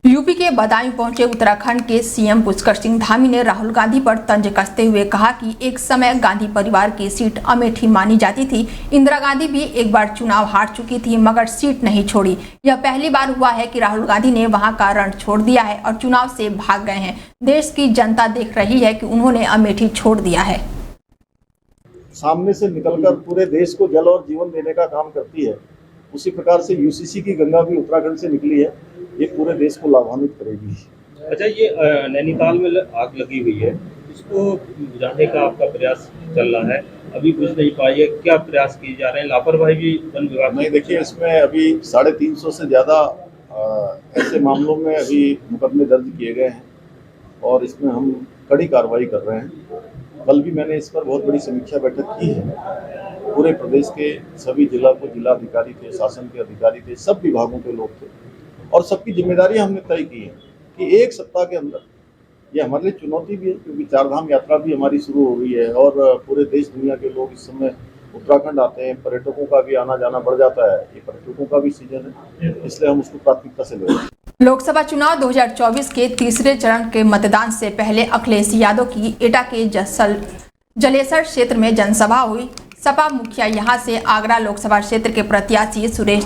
UP के बदायूं पहुंचे उत्तराखंड के सीएम पुष्कर सिंह धामी ने राहुल गांधी पर तंज कसते हुए कहा कि एक समय गांधी परिवार की सीट अमेठी मानी जाती थी। इंदिरा गांधी भी एक बार चुनाव हार चुकी थी मगर सीट नहीं छोड़ी। यह पहली बार हुआ है कि राहुल गांधी ने वहां का रण छोड़ दिया है और चुनाव से भाग गए हैं। देश की जनता देख रही है कि उन्होंने अमेठी छोड़ दिया है। सामने से निकलकर पूरे देश को जल और जीवन देने का काम करती है, उसी प्रकार से यूसीसी की गंगा भी उत्तराखंड से निकली है। ये पूरे देश को लाभान्वित करेगी। अच्छा, ये नैनीताल में आग लगी हुई है, इसको बुझाने का आपका प्रयास चल रहा है, अभी बुझ नहीं पाई है, क्या प्रयास किए जा रहे हैं? लापरवाही भी वन विभाग नहीं, देखिए इसमें अभी 350 से ज़्यादा ऐसे मामलों में अभी मुकदमे दर्ज किए गए हैं और इसमें हम कड़ी कार्रवाई कर रहे हैं। कल भी मैंने इस पर बहुत बड़ी समीक्षा बैठक की है। पूरे प्रदेश के सभी जिला अधिकारी थे, शासन के अधिकारी थे, सब विभागों के लोग थे और सबकी जिम्मेदारी हमने तय की है कि एक सप्ताह के अंदर, ये हमारे लिए चुनौती भी है क्योंकि चारधाम यात्रा भी हमारी शुरू हो गई है और पूरे देश दुनिया के लोग इस समय उत्तराखंड आते हैं। पर्यटकों का भी आना जाना बढ़ जाता है, ये पर्यटकों का भी सीजन है, इसलिए हम उसको प्राथमिकता से ले रहे हैं। लोकसभा चुनाव 2024 के तीसरे चरण के मतदान से पहले अखिलेश यादव की एटा के जलेसर क्षेत्र में जनसभा हुई। सपा मुखिया यहां से आगरा लोकसभा क्षेत्र के प्रत्याशी सुरेश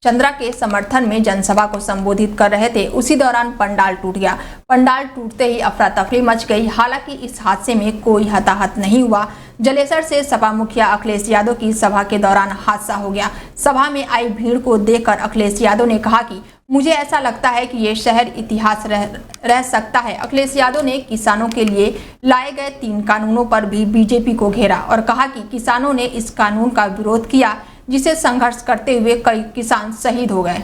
चंद्रा के समर्थन में जनसभा को संबोधित कर रहे थे। उसी दौरान पंडाल टूट गया। पंडाल टूटते ही अफरा तफरी मच गई। हालांकि इस हादसे में कोई हताहत नहीं हुआ। जलेसर से सपा मुखिया अखिलेश यादव की सभा के दौरान हादसा हो गया। सभा में आई भीड़ को देखकर अखिलेश यादव ने कहा कि मुझे ऐसा लगता है कि ये शहर इतिहास रह सकता है। अखिलेश यादव ने किसानों के लिए लाए गए 3 कानूनों पर भी बीजेपी को घेरा और कहा कि किसानों ने इस कानून का विरोध किया जिसे संघर्ष करते हुए कई किसान शहीद हो गए।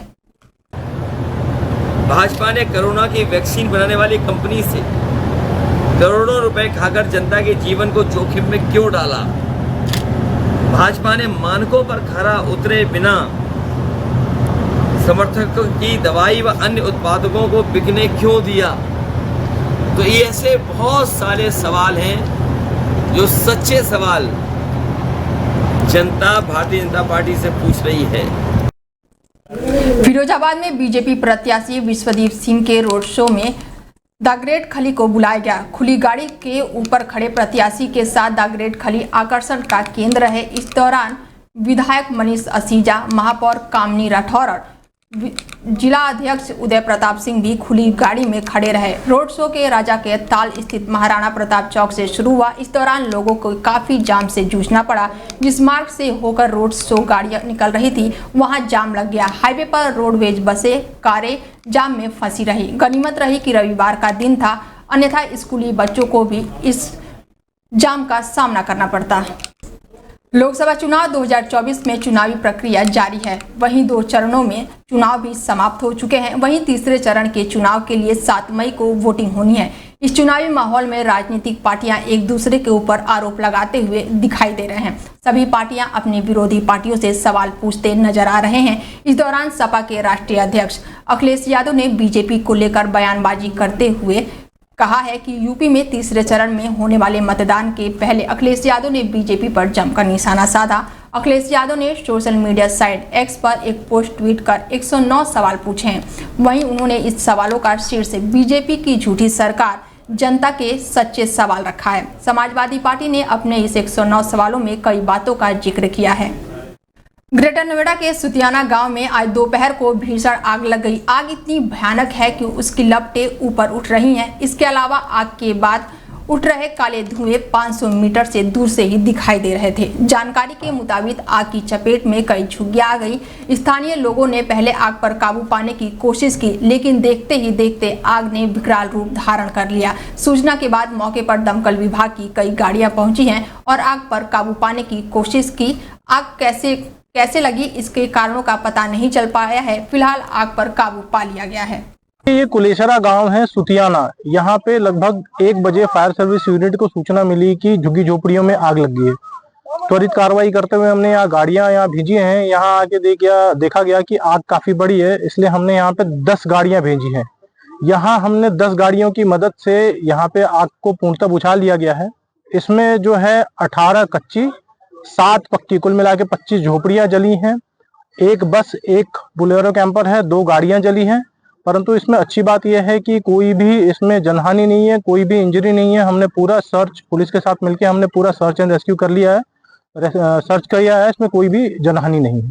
भाजपा ने कोरोना की वैक्सीन बनाने वाली कंपनी से करोड़ों रुपए खाकर जनता के जीवन को जोखिम में क्यों डाला? भाजपा ने मानकों पर खरा उतरे बिना समर्थकों की दवाई व अन्य उत्पादकों को बिकने क्यों दिया? तो ये ऐसे बहुत सारे सवाल हैं जो सच्चे सवाल जनता भारतीय जनता पार्टी से पूछ रही है। फिरोजाबाद में बीजेपी प्रत्याशी विश्वदीप सिंह के रोड शो में द ग्रेट खली को बुलाया गया। खुली गाड़ी के ऊपर खड़े प्रत्याशी के साथ द ग्रेट खली आकर्षण का केंद्र रहे। इस दौरान विधायक मनीष असीजा, महापौर कामनी राठौर और जिला अध्यक्ष उदय प्रताप सिंह भी खुली गाड़ी में खड़े रहे। रोड शो के राजा के ताल स्थित महाराणा प्रताप चौक से शुरू हुआ। इस दौरान लोगों को काफी जाम से जूझना पड़ा। जिस मार्ग से होकर रोड शो गाड़ियां निकल रही थी वहां जाम लग गया। हाईवे पर रोडवेज बसें, कारें जाम में फंसी रही। गनीमत रही कि रविवार का दिन था, अन्यथा स्कूली बच्चों को भी इस जाम का सामना करना पड़ता। लोकसभा चुनाव 2024 में चुनावी प्रक्रिया जारी है। वहीं 2 चरणों में चुनाव भी समाप्त हो चुके हैं। वहीं तीसरे चरण के चुनाव के लिए 7 मई को वोटिंग होनी है। इस चुनावी माहौल में राजनीतिक पार्टियां एक दूसरे के ऊपर आरोप लगाते हुए दिखाई दे रहे हैं। सभी पार्टियां अपनी विरोधी पार्टियों से सवाल पूछते नजर आ रहे हैं। इस दौरान सपा के राष्ट्रीय अध्यक्ष अखिलेश यादव ने बीजेपी को लेकर बयानबाजी करते हुए कहा है कि यूपी में तीसरे चरण में होने वाले मतदान के पहले अखिलेश यादव ने बीजेपी पर जमकर निशाना साधा। अखिलेश यादव ने सोशल मीडिया साइट एक्स पर एक पोस्ट ट्वीट कर 109 सवाल पूछे हैं। वहीं उन्होंने इस सवालों का शीर्ष बीजेपी की झूठी सरकार, जनता के सच्चे सवाल रखा है। समाजवादी पार्टी ने अपने इस 109 सवालों में कई बातों का जिक्र किया है। ग्रेटर नोएडा के सुतियाना गांव में आज दोपहर को भीषण आग लग गई। आग इतनी भयानक है कि उसकी लपटें ऊपर उठ रही हैं। इसके अलावा आग के बाद उठ रहे काले धुएं 500 मीटर से दूर से ही दिखाई दे रहे थे। जानकारी के मुताबिक आग की चपेट में कई झुग्गियां आ गई। स्थानीय लोगों ने पहले आग पर काबू पाने की कोशिश की, लेकिन देखते ही देखते आग ने विकराल रूप धारण कर लिया। सूचना के बाद मौके पर दमकल विभाग की कई गाड़ियां पहुंची हैं और आग पर काबू पाने की कोशिश की। आग कैसे लगी इसके कारणों का पता नहीं चल पाया है। फिलहाल आग पर काबू पा लिया गया है। ये कुलेशरा गांव है सुतियाना। यहाँ पे लगभग 1 बजे फायर सर्विस यूनिट को सूचना मिली कि झुग्गी झोपड़ियों में आग लगी है। त्वरित कार्रवाई करते हुए हमने यहाँ गाड़ियां यहाँ भेजी हैं। यहाँ आके देखा गया कि आग काफी बड़ी है, इसलिए हमने यहाँ पे 10 गाड़ियां भेजी हैं। यहाँ हमने 10 गाड़ियों की मदद से यहाँ पे आग को पूर्णतः बुझा लिया गया है। इसमें जो है 18 कच्ची, 7 पक्की, कुल मिला के 25 झोपड़ियां जली हैं। 1 बस, 1 बोलेरो कैंपर है, 2 गाड़ियां जली हैं। परंतु इसमें अच्छी बात यह है कि कोई भी इसमें जनहानि नहीं है, कोई भी इंजरी नहीं है। हमने पूरा सर्च पुलिस के साथ मिलकर हमने पूरा सर्च एंड रेस्क्यू कर लिया है, सर्च किया है, इसमें कोई भी जनहानि नहीं है।